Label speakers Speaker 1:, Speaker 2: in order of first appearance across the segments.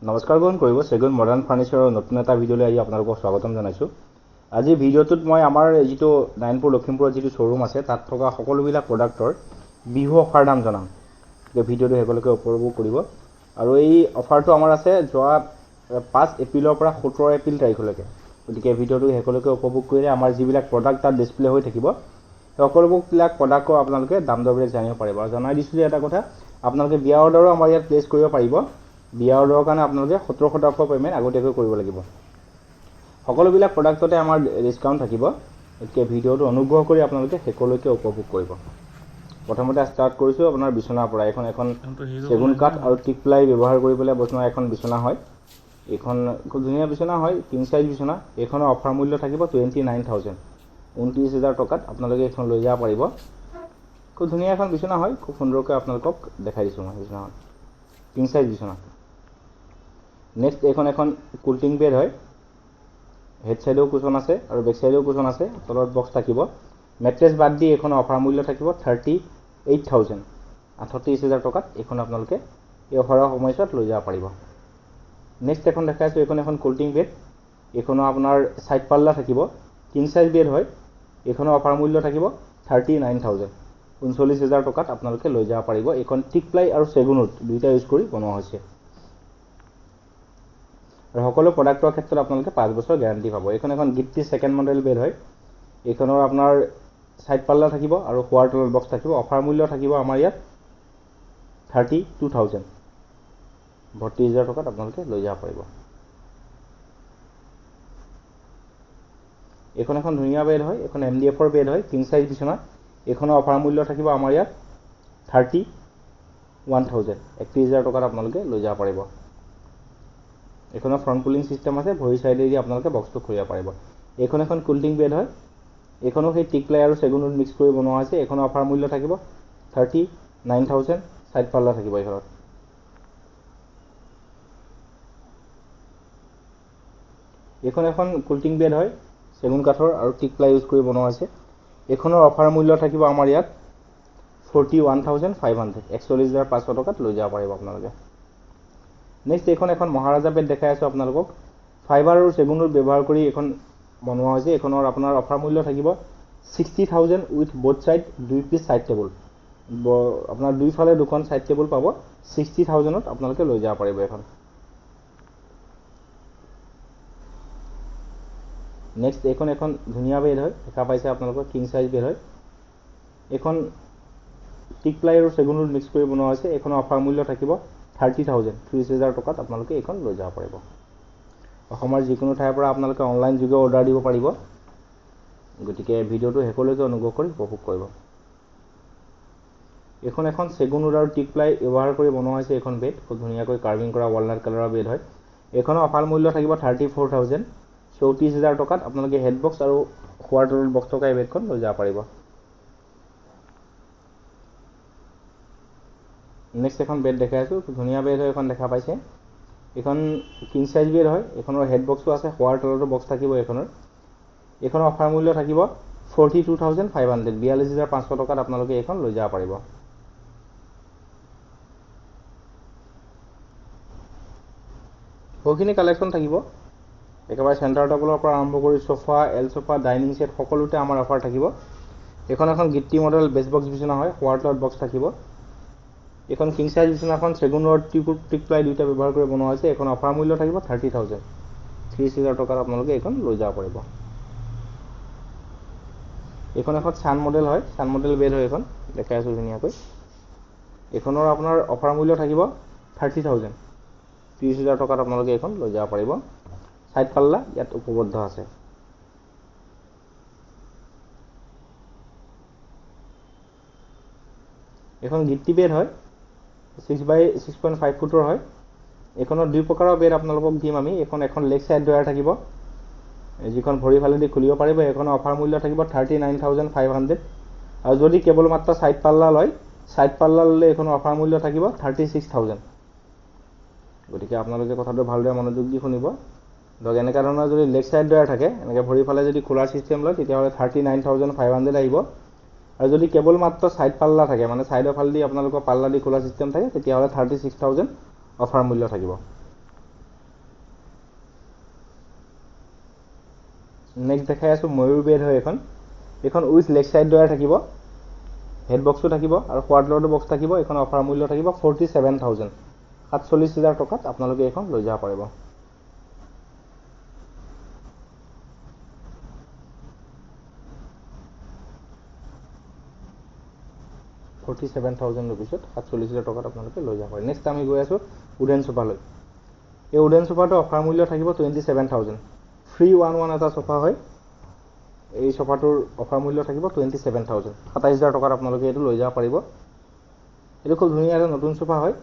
Speaker 1: নমস্কাৰ গ্ৰহণ কৰিব চেগুন মডাৰ্ণ ফাৰ্নিচাৰৰ নতুন এটা ভিডিঅ'লৈ আহি আপোনালোকক স্বাগতম জনাইছোঁ। আজি ভিডিঅ'টোত মই আমাৰ যিটো নাৰায়ণপুৰ লখিমপুৰৰ যিটো শ্ব'ৰুম আছে তাত থকা সকলোবিলাক প্ৰডাক্টৰ বিহু অফাৰ দাম জনাম। গতিকে ভিডিঅ'টো সকলোকে উপভোগ কৰিব। আৰু এই অফাৰটো আমাৰ আছে যোৱা 5 এপ্ৰিলৰ পৰা 17 এপ্ৰিল তাৰিখলৈকে। গতিকে ভিডিঅ'টো সকলোকে উপভোগ কৰিলে আমাৰ যিবিলাক প্ৰডাক্ট তাত ডিছপ্লে হৈ থাকিব সকলোবিলাক প্ৰডাক্টৰ আপোনালোকে দাম দৰবিলাক জানিব পাৰিব। আৰু জনাই দিছোঁ যে এটা কথা, আপোনালোকে বিয়া অৰ্ডাৰো আমাৰ ইয়াত প্লেচ কৰিব পাৰিব। বিয়া অৰ্ডাৰৰ কাৰণে আপোনালোকে 17% পে'মেণ্ট আগতীয়াকৈ কৰিব লাগিব। সকলোবিলাক প্ৰডাক্টতে আমাৰ ডিছকাউণ্ট থাকিব। গতিকে ভিডিঅ'টো অনুগ্ৰহ কৰি আপোনালোকে শেষলৈকে উপভোগ কৰিব। প্ৰথমতে ষ্টাৰ্ট কৰিছোঁ আপোনাৰ বিচনাৰ পৰা। এখন চেগুন কাঠ আৰু টিক প্লাই ব্যৱহাৰ কৰি পেলাই বনোৱা এখন বিচনা হয়। এইখন খুব ধুনীয়া বিচনা হয়, কিং চাইজ বিচনা। এইখনৰ অফাৰ মূল্য থাকিব 29,000, 29,000 টকাত আপোনালোকে এইখন লৈ যাব পাৰিব। খুব ধুনীয়া এখন বিচনা হয়, খুব সুন্দৰকৈ আপোনালোকক দেখাই দিছোঁ মই বিচনাখন, কিং চাইজ বিচনা। নেক্সট এইখন এখন কুল্টিং বেড হয়। হেড চাইডেও কুচন আছে আৰু বেক চাইডেও কুচন আছে, তলত বক্স থাকিব। মেট্ৰেছ বাদ দি এইখন অফাৰ মূল্য থাকিব 38,000, 38,000 টকাত এইখন আপোনালোকে এই অফাৰৰ সময়ছোৱাত লৈ যাব পাৰিব। নেক্সট এখন দেখাইছোঁ, এইখন এখন কুল্টিং বেড। এইখনৰ আপোনাৰ ছাইড পাল্লা থাকিব, কিং চাইজ বেড হয়। এইখনৰ অফাৰ মূল্য থাকিব 39,000, 39,000 টকাত আপোনালোকে লৈ যাব পাৰিব। এইখন টিক প্লাই আৰু চেগুন উড দুয়োটা ইউজ কৰি বনোৱা হৈছে। আৰু সকলো প্ৰডাক্টৰ ক্ষেত্ৰত আপোনালোকে 5 বছৰ গেৰাণ্টি পাব। এইখন এখন গিফ্টি ছেকেণ্ড মডেল বেড হয়। এইখনৰ আপোনাৰ ছাইড পাল্লা থাকিব আৰু শোৱাৰ তলত বক্স থাকিব। অফাৰ মূল্য থাকিব আমাৰ ইয়াত 32,000, 32,000 টকাত আপোনালোকে লৈ যাব পাৰিব। এইখন এখন ধুনীয়া বেড হয়, এখন MDFৰ বেড হয়, কিং চাইজ বিচনা। এইখনৰ অফাৰ মূল্য থাকিব আমাৰ ইয়াত 31,000, 31,000 টকাত আপোনালোকে লৈ যাব পাৰিব। এইখনৰ ফ্ৰণ্ট পুলিং চিষ্টেম আছে, ভৰি চাইডেদি আপোনালোকে বক্সটো খুলিব পাৰিব। এইখন এখন কুল্টিং বেড হয়। এইখনো সেই টিক প্লাই আৰু চেগুন উড মিক্স কৰি বনোৱা হৈছে। এইখনৰ অফাৰ মূল্য থাকিব 39,000, ছাইড পাল্লা থাকিব এইখনত। এইখন এখন কুল্টিং বেড হয়, চেগুন কাঠৰ আৰু টিক প্লাই ইউজ কৰি বনোৱা হৈছে। এইখনৰ অফাৰ মূল্য থাকিব আমাৰ ইয়াত 41,500, 41,500 টকাত লৈ যাব পাৰিব আপোনালোকে। নেক্সট এইখন এখন মহাৰাজা বেড দেখাই আছোঁ আপোনালোকক। ফাইবাৰ আৰু চেগুন উড ব্যৱহাৰ কৰি এইখন বনোৱা হৈছে। এইখনৰ আপোনাৰ অফাৰ মূল্য থাকিব 60,000 with both side, 2 piece side table. আপোনাৰ দুইফালে দুখন ছাইড টেবুল পাব। 60,000ত আপোনালোকে লৈ যাব পাৰিব এইখন। নেক্সট এইখন এখন ধুনীয়া বেড হয়, দেখা পাইছে আপোনালোকৰ, কিং চাইজ বেড হয়। এইখন টিক প্লাই আৰু চেগুন উড মিক্স কৰি বনোৱা হৈছে। এইখনৰ অফাৰ মূল্য থাকিব 30,000, 30,000 টকাত আপোনালোকে এইখন লৈ যাব পাৰিব। অসমৰ যিকোনো ঠাইৰ পৰা আপোনালোকে অনলাইন যোগে অৰ্ডাৰ দিব পাৰিব। গতিকে ভিডিঅ'টো শেষলৈকে অনুগ্ৰহ কৰি উপভোগ কৰিব। এইখন এখন চেগুন উড আৰু টিক প্লাই ব্যৱহাৰ কৰি বনোৱা হৈছে এইখন বেড। খুব ধুনীয়াকৈ কাৰ্ভিং কৰা ৱালনাট কালাৰৰ বেড হয়। এইখনৰ অফাৰ মূল্য থাকিব 34,000, 34,000 টকাত আপোনালোকে হেড বক্স আৰু শোৱাৰ তলত বক্স থকা এই বেডখন লৈ যাব পাৰিব। নেক্সট এখন বেড দেখাই আছোঁ, ধুনীয়া বেড হয় এখন, দেখা পাইছে। এইখন কিং চাইজ বেড হয়। এইখনৰ হেড বক্সো আছে, শোৱাৰ তলতো বক্স থাকিব এইখনৰ। এইখনৰ অফাৰ মূল্য থাকিব 42,500, 42,500 টকাত আপোনালোকে এইখন লৈ যাব পাৰিব। বহুখিনি কালেকশ্যন থাকিব। একেবাৰে চেণ্টাৰ টেবুলৰ পৰা আৰম্ভ কৰি sofa, L sofa, dining set সকলোতে আমাৰ অফাৰ থাকিব। এইখন এখন গিফ্টি মডেল বেছ বক্স বিচনা হয়, শোৱাৰ তলত বক্স থাকিব। এইখন কিং চাইজ বিচনাখন চেগুন উড, টিক প্লাই দুয়োটা ব্যৱহাৰ কৰি বনোৱা হৈছে। এইখন অফাৰ মূল্য থাকিব 30,000, 30,000 টকাত আপোনালোকে এইখন লৈ যাব পাৰিব। এইখন এখন ছান মডেল হয়, ছান মডেল বেড হয় এইখন, দেখাই আছোঁ ধুনীয়াকৈ। এইখনৰ আপোনাৰ অফাৰ মূল্য থাকিব 30,000, 30,000 টকাত আপোনালোকে এইখন লৈ যাব পাৰিব। ছাইড পাল্লা ইয়াত উপলব্ধ আছে। এইখন গিফ্টি বেড হয়, 6x6.5 ফুটৰ হয়। এইখনৰ দুই প্ৰকাৰৰ বেড আপোনালোকক দিম আমি। এখন লেগ ছাইড ড্ৰয়াৰ থাকিব, যিখন ভৰি ফালেদি খুলিব পাৰিব। এইখনৰ অফাৰ মূল্য থাকিব 39,500। আৰু যদি কেৱল মাত্ৰ ছাইড পাল্লা লয়, ছাইড পাল্লা ল'লে এইখনৰ অফাৰ মূল্য থাকিব 36,000। গতিকে আপোনালোকে কথাটো ভালদৰে মনোযোগ দি শুনিব। ধৰক এনেকুৱা ধৰণৰ যদি লেগ ছাইড ড্ৰয়াৰ থাকে, এনেকৈ ভৰি ফালে যদি খোলাৰ ছিষ্টেম লয়, তেতিয়াহ'লে 39,500 আহিব। আৰু যদি কেৱল মাত্ৰ ছাইড পাল্লা থাকে, মানে ছাইডৰ ফালেদি আপোনালোকৰ পাল্লা দি খোলা ছিষ্টেম থাকে, তেতিয়াহ'লে 36,000 অফাৰ মূল্য থাকিব। নেক্সট দেখাই আছোঁ ময়ূৰ বেড হয় এইখন উইথ লেগ চাইড ডয়াৰ থাকিব, হেড বক্সো থাকিব আৰু কোৱাড লৰ্ডৰ বক্স থাকিব। এইখন অফাৰ মূল্য থাকিব 47,000, 47,000 টকাত আপোনালোকে এইখন লৈ যাব পাৰিব। ₹47,000 47,000 টকাত আপোনালোকে লৈ যাব পাৰে। নেক্সট আমি গৈ আছোঁ উডেন চোফালৈ। এই উডেন চোফাটো অফাৰ মূল্য থাকিব 27,000, 311 এটা চোফা হয়। এই চোফাটোৰ অফাৰ মূল্য থাকিব 27,000, 27,000 টকাত আপোনালোকে এইটো লৈ যাব পাৰিব। এইটো খুব ধুনীয়া এটা নতুন চোফা হয়।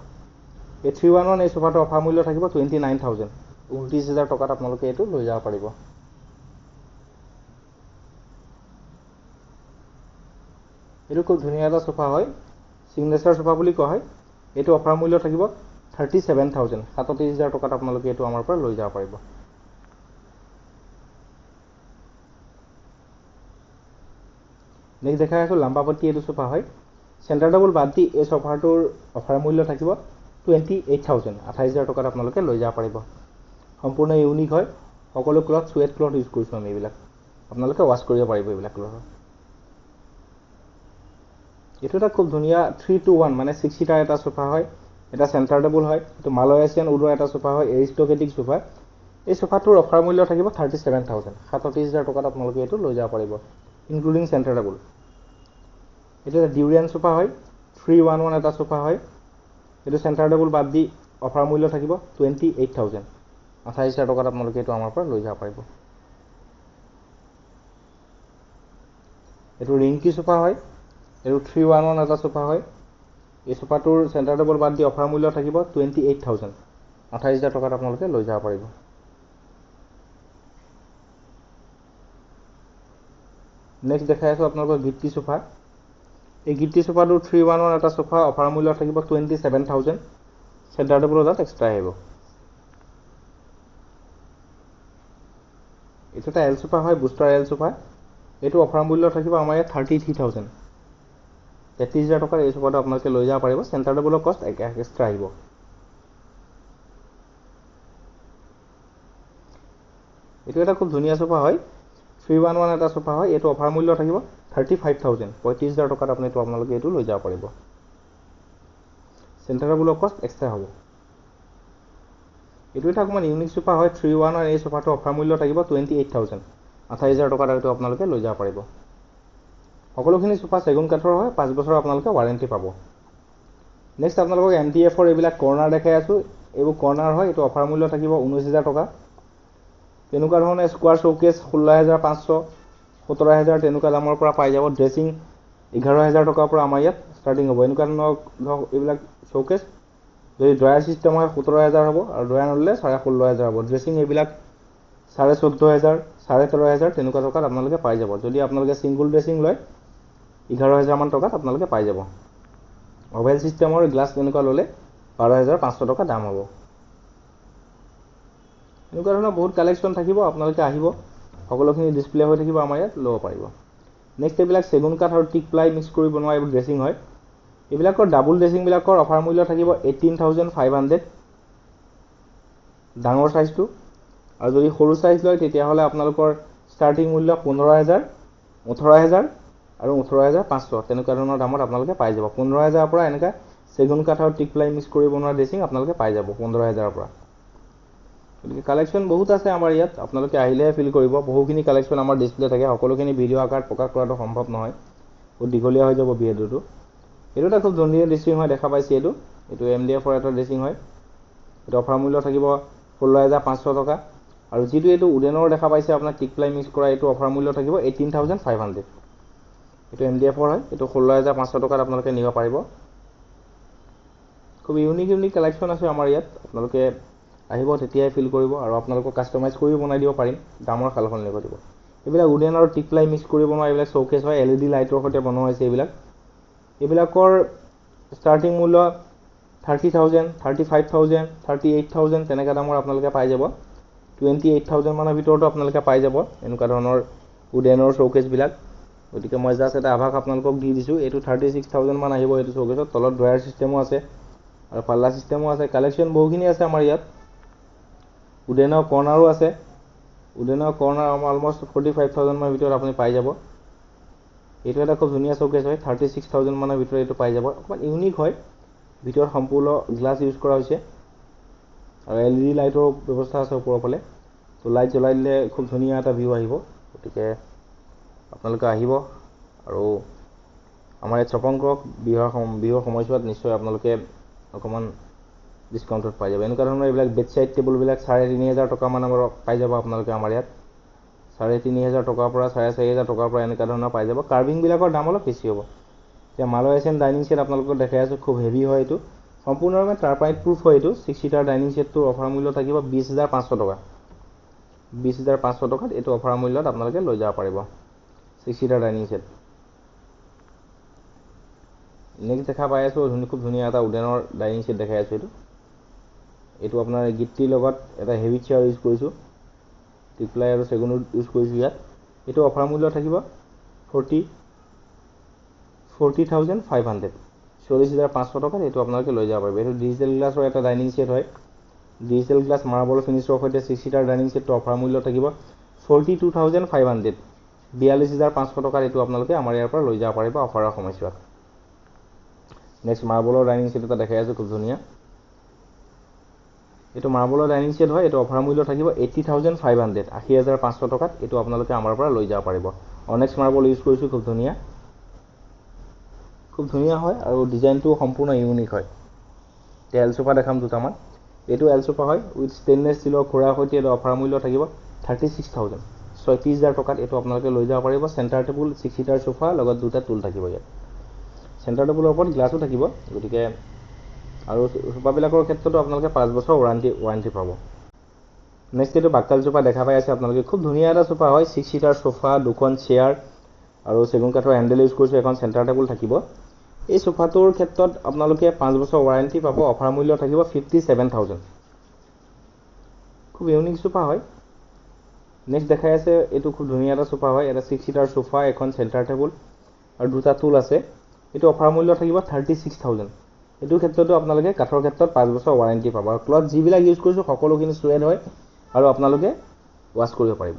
Speaker 1: এই 311 এই চোফাটোৰ অফাৰ মূল্য থাকিব 29,000, 29,000 টকাত আপোনালোকে এইটো লৈ যাব পাৰিব। এইটো খুব ধুনীয়া এটা চোফা হয়, চিগনেচাৰ চোফা বুলি কোৱা হয়। এইটো অফাৰ মূল্য থাকিব 37,000, 37,000 টকাত আপোনালোকে এইটো আমাৰ পৰা লৈ যাব পাৰিব। নেক্সট দেখাই আছোঁ লাম্বাপট্টি। এইটো চোফা হয়, চেণ্টাৰ টেবুল বাদ দি এই চোফাটোৰ অফাৰ মূল্য থাকিব 28,000, 28,000 টকাত আপোনালোকে লৈ যাব পাৰিব। সম্পূৰ্ণ ইউনিক হয়, সকলো ক্লথ চুৱেট ক্লথ ইউজ কৰিছোঁ আমি। এইবিলাক আপোনালোকে ৱাছ কৰিব পাৰিব এইবিলাক ক্লথৰ। এইটো এটা খুব ধুনীয়া 3-2-1 মানে 6 সিটাৰ এটা চোফা হয়। এটা চেণ্টাৰ টেবুল হয়। এইটো মালয়েছিয়ান উডৰ এটা চোফা হয়, এৰিষ্টক্ৰেটিক চোফা। এই চোফাটোৰ অফাৰ মূল্য থাকিব 37,000, 37,000 টকাত আপোনালোকে এইটো লৈ যাব পাৰিব, ইনক্লুডিং চেণ্টাৰ টেবুল। এইটো এটা ডিউৰিয়ান চোফা হয়, 311 এটা চোফা হয়। এইটো চেণ্টাৰ টেবুল বাদ দি অফাৰ মূল্য থাকিব 28,000, 28,000 টকাত আপোনালোকে এইটো আমাৰ পৰা লৈ যাব পাৰিব। এইটো ৰিংকি চোফা হয়, এইটো 311 এটা চোফা হয়। এই চোফাটোৰ চেণ্টাৰ টেবুল বাদ দি অফাৰ মূল্য থাকিব 28,000, 28,000 টকাত আপোনালোকে লৈ যাব পাৰিব। নেক্সট দেখাই আছোঁ আপোনালোকৰ গিফ্টি চোফা। এই গিফ্টি চোফাটোৰ 311 এটা চোফা অফাৰ মূল্য থাকিব 27,000, চেণ্টাৰ টেবুল তাত এক্সট্ৰা আহিব। এইটো এটা এল চোফা হয়, বুষ্টাৰ এল চোফা। এইটো অফাৰ মূল্য থাকিব আমাৰ ইয়াত 33,000, 33,000 টকাৰ এই চোফাটো আপোনালোকে লৈ যাব পাৰিব। চেণ্টাৰ টেবুলৰ কষ্ট এক্সট্ৰা আহিব। এইটো এটা খুব ধুনীয়া চোফা হয়, 311 এটা চোফা হয়। এইটো অফাৰ মূল্য থাকিব 35,000, 35,000 টকাত আপোনালোকে এইটো লৈ যাব পাৰিব। চেণ্টাৰ টেবুলৰ কষ্ট এক্সট্ৰা হ'ব। এইটো এটা অকণমান ইউনিক চোফা হয়, 311 এই চোফাটো অফাৰ মূল্য থাকিব 28,000, 28,000 টকাত এইটো আপোনালোকে লৈ যাব পাৰিব। সকলোখিনি চোফা চেগুন কাঠৰ হয়, 5 বছৰ আপোনালোকে ৱাৰেণ্টি পাব। নেক্সট আপোনালোকক MDFৰ এইবিলাক কৰ্নাৰ দেখাই আছোঁ। এইবোৰ কৰ্নাৰ হয়, এইটো অফাৰ মূল্য থাকিব 19,000 টকা। তেনেকুৱা ধৰণে স্কোৱাৰ শ্ব'কেছ 16,500, 17,000 তেনেকুৱা দামৰ পৰা পাই যাব। ড্ৰেছিং 11,000 টকাৰ পৰা আমাৰ ইয়াত ষ্টাৰ্টিং হ'ব। এনেকুৱা ধৰণৰ ধৰক এইবিলাক শ্ব'কেছ যদি ড্ৰয়াৰ ছিষ্টেম হয় 17,000 হ'ব, আৰু ড্ৰয়াৰ নল'লে 16,500 হ'ব। ড্ৰেছিং এইবিলাক 14,500, 13,500 তেনেকুৱা টকাত আপোনালোকে পাই যাব। যদি আপোনালোকে ছিংগুল ড্ৰেছিং লয় 11,000 মান টকাত আপোনালোকে পাই যাব। অভেল ছিষ্টেমৰ গ্লাছ তেনেকুৱা ল'লে 12,500 টকা দাম হ'ব। এনেকুৱা ধৰণৰ বহুত কালেকশ্যন থাকিব, আপোনালোকে আহিব, সকলোখিনি ডিছপ্লে হৈ থাকিব, আমাৰ ইয়াত ল'ব পাৰিব। নেক্সট এইবিলাক চেগুন কাঠ আৰু টিক প্লাই মিক্স কৰি বনোৱা এইবোৰ ড্ৰেছিং হয়। এইবিলাকৰ ডাবুল ড্ৰেছিংবিলাকৰ অফাৰ মূল্য থাকিব 18,500, ডাঙৰ চাইজটো। আৰু যদি সৰু চাইজ লয় তেতিয়াহ'লে আপোনালোকৰ ষ্টাৰ্টিং মূল্য 15,000, 18,000 আৰু 18,500 তেনেকুৱা ধৰণৰ দামত আপোনালোকে পাই যাব। 15,000 পৰা এনেকুৱা চেগুন কাঠ আৰু টিক প্লাই মিক্স কৰি বনোৱা ড্ৰেছিং আপোনালোকে পাই যাব 15,000 পৰা। গতিকে কালেকশ্যন বহুত আছে আমাৰ ইয়াত, আপোনালোকে আহিলেহে ফিল কৰিব। বহুখিনি কালেকশ্যন আমাৰ ডিছপ্লে থাকে, সকলোখিনি ভিডিঅ' আকাৰত প্ৰকাশ কৰাটো সম্ভৱ নহয়, বহুত দীঘলীয়া হৈ যাব ভিডিঅ'টো। এইটো এটা খুব ধুনীয়া ড্ৰেছিং হয়, দেখা পাইছে এইটো MDFৰ এটা ড্ৰেছিং হয়। এইটো অফাৰ মূল্য থাকিব 16,500 টকা। আৰু যিটো এইটো উডেনৰ দেখা পাইছে আপোনাৰ টিক প্লাই মিক্স কৰা, এইটো অফাৰ মূল্য থাকিব 18,500। এইটো MDFৰ হয়, এইটো 16,500 টকাত আপোনালোকে নিব পাৰিব। খুব ইউনিক কালেকশ্যন আছে আমাৰ ইয়াত, আপোনালোকে আহিব তেতিয়াই ফিল কৰিব। আৰু আপোনালোকক কাষ্টমাইজ কৰিও বনাই দিব পাৰিম, দামৰ সালসলনি কৰিব। এইবিলাক উডেন আৰু টিক প্লাই মিক্স কৰি বনোৱা এইবিলাক শ্ব'কেছ হয়, LED লাইটৰ সৈতে বনোৱা হৈছে। এইবিলাকৰ ষ্টাৰ্টিং মূল্য 30,000, 35,000, 38,000 তেনেকুৱা দামৰ আপোনালোকে পাই যাব। 28,000 মানৰ ভিতৰতো আপোনালোকে পাই যাব এনেকুৱা ধৰণৰ উডেনৰ শ্ব'কেছবিলাক। গতিকে মই জাষ্ট এটা আভাস আপোনালোকক দি দিছোঁ। এইটো 36,000 মান আহিব এইটো শ্ব'কেছত। তলত ড্ৰয়াৰ ছিষ্টেমো আছে আৰু পাল্লা ছিষ্টেমো আছে। কালেকশ্যন বহুখিনি আছে আমাৰ ইয়াত। উডেনৰ কৰ্নাৰো আছে, উডেনৰ কৰ্নাৰ অলমষ্ট 45,000 মানৰ ভিতৰত আপুনি পাই যাব। এইটো এটা খুব ধুনীয়া শ্ব'কেছ হয়, 36,000 মানৰ ভিতৰত এইটো পাই যাব। অকণমান ইউনিক হয়, ভিতৰত সম্পূৰ্ণ গ্লাছ ইউজ কৰা হৈছে আৰু LED লাইটৰ ব্যৱস্থা আছে ওপৰৰ ফালে। তো লাইট জ্বলাই দিলে খুব ধুনীয়া এটা ভিউ আহিব। গতিকে আপোনালোকে আহিব আৰু আমাৰ ইয়াত শ্বপিং কৰক। বিহুৰ সময়ছোৱাত নিশ্চয় আপোনালোকে অকণমান ডিছকাউণ্টত পাই যাব। এনেকুৱা ধৰণৰ এইবিলাক বেডছাইড টেবুলবিলাক 3,500 টকামান পাই যাব আপোনালোকে আমাৰ ইয়াত। 3,500 টকাৰ পৰা 4,500 টকাৰ পৰা এনেকুৱা ধৰণৰ পাই যাব। কাৰ্ভিংবিলাকৰ দাম অলপ বেছি হ'ব। এতিয়া মালয়েছিয়ান ডাইনিং ছেট আপোনালোকক দেখাই আছোঁ, খুব হেভি হয় এইটো, সম্পূৰ্ণৰূপে টাৰ্পাইট প্ৰুফ হয় এইটো। 6 ছিটাৰ ডাইনিং ছেটটোৰ অফাৰ মূল্য থাকিব 20,500 টকা। 20,500 টকাত এইটো অফাৰ মূল্যত আপোনালোকে লৈ যাব পাৰিব 6 ছিটাৰ ডাইনিং ছেট। নেক্সট দেখা পাই আছোঁ, খুব ধুনীয়া এটা উডেনৰ ডাইনিং ছেট দেখাই আছোঁ। এইটো আপোনাৰ গিফ্টিৰ লগত এটা হেভি চেয়াৰ ইউজ কৰিছোঁ, টিপ্লাই আৰু চেগুন ইউজ কৰিছোঁ ইয়াত। এইটো অফাৰ মূল্য থাকিব 40,500, 40,500 টকাত এইটো আপোনালোকে লৈ যাব পাৰিব। এইটো ডিজিটেল গ্লাছৰ এটা ডাইনিং ছেট হয়। ডিজিটেল গ্লাছ মাৰ্বল ফিনিছৰ সৈতে 6 ছিটাৰ ডাইনিং ছেটটো অফাৰ মূল্য থাকিব 42,500, 42,500 টকাত এইটো আপোনালোকে আমাৰ ইয়াৰ পৰা লৈ যাব পাৰিব অফাৰৰ সময়ছোৱাত। নেক্সট মাৰ্বলৰ ডাইনিং ছেট এটা দেখাই আছোঁ, খুব ধুনীয়া। এইটো মাৰ্বলৰ ডাইনিং ছেট হয়। এইটো অফাৰ মূল্য থাকিব 80,500, 80,500 টকাত এইটো আপোনালোকে আমাৰ পৰা লৈ যাব পাৰিব। অনেক্স মাৰ্বল ইউজ কৰিছোঁ, খুব ধুনীয়া, খুব ধুনীয়া হয় আৰু ডিজাইনটো সম্পূৰ্ণ ইউনিক হয়। এতিয়া এল চোফা দেখাম দুটামান। এইটো এল চোফা হয় উইথ ষ্টেইনলেছ ষ্টীলৰ খুৰাৰ সৈতে। এইটো অফাৰ মূল্য থাকিব 36,000, 36,000 টকাত এইটো আপোনালোকে লৈ যাব পাৰিব। চেণ্টাৰ টেবুল 6 ছিটাৰ চোফা লগত দুটা টুল থাকিব ইয়াত। চেণ্টাৰ টেবুলৰ ওপৰত গ্লাছো থাকিব। গতিকে আৰু চোফাবিলাকৰ ক্ষেত্ৰতো আপোনালোকে 5 বছৰ ৱাৰেণ্টি পাব। নেক্সট এইটো বাক্কাল চোফা দেখা পাই আছে আপোনালোকে, খুব ধুনীয়া এটা চোফা হয়। 6 ছিটাৰ চোফা, দুখন চেয়াৰ আৰু চেগুন কাঠৰ হেণ্ডেল ইউজ কৰিছোঁ। এখন চেণ্টাৰ টেবুল থাকিব। এই চোফাটোৰ ক্ষেত্ৰত আপোনালোকে 5 বছৰ ৱাৰেণ্টি পাব। অফাৰ মূল্য থাকিব 57,000, খুব ইউনিক চোফা হয়। নেক্সট দেখাই আছে, এইটো খুব ধুনীয়া এটা চোফা হয়। এটা 6 ছিটাৰ চোফা, এখন চেণ্টাৰ টেবুল আৰু দুটা টুল আছে। এইটো অফাৰ মূল্য থাকিব 36,000। এইটোৰ ক্ষেত্ৰতো আপোনালোকে কাঠৰ ক্ষেত্ৰত 5 বছৰ ৱাৰেণ্টি পাব। আৰু ক্লথ যিবিলাক ইউজ কৰিছোঁ সকলোখিনি চুৱেড হয় আৰু আপোনালোকে ৱাছ কৰিব পাৰিব,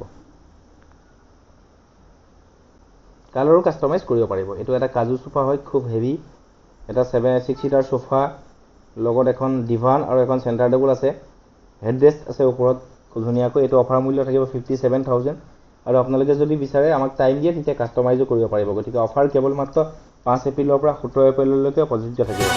Speaker 1: কালাৰো কাষ্টমাইজ কৰিব পাৰিব। এইটো এটা কাজু চোফা হয়, খুব হেভি। এটা 6 ছিটাৰ চোফা লগত এখন ডিভান আৰু এখন চেণ্টাৰ টেবুল আছে। হেডৰেষ্ট আছে ওপৰত, খুব ধুনীয়াকৈ। এইটো অফাৰ মূল্য থাকিব 57,000 আৰু আপোনালোকে যদি বিচাৰে আমাক টাইম দিয়ে তেতিয়া কাষ্টমাইজো কৰিব পাৰিব। গতিকে অফাৰ কেৱল মাত্ৰ 5 এপ্ৰিলৰ পৰা 17 এপ্ৰিললৈকে প্ৰযোজ্য থাকিব।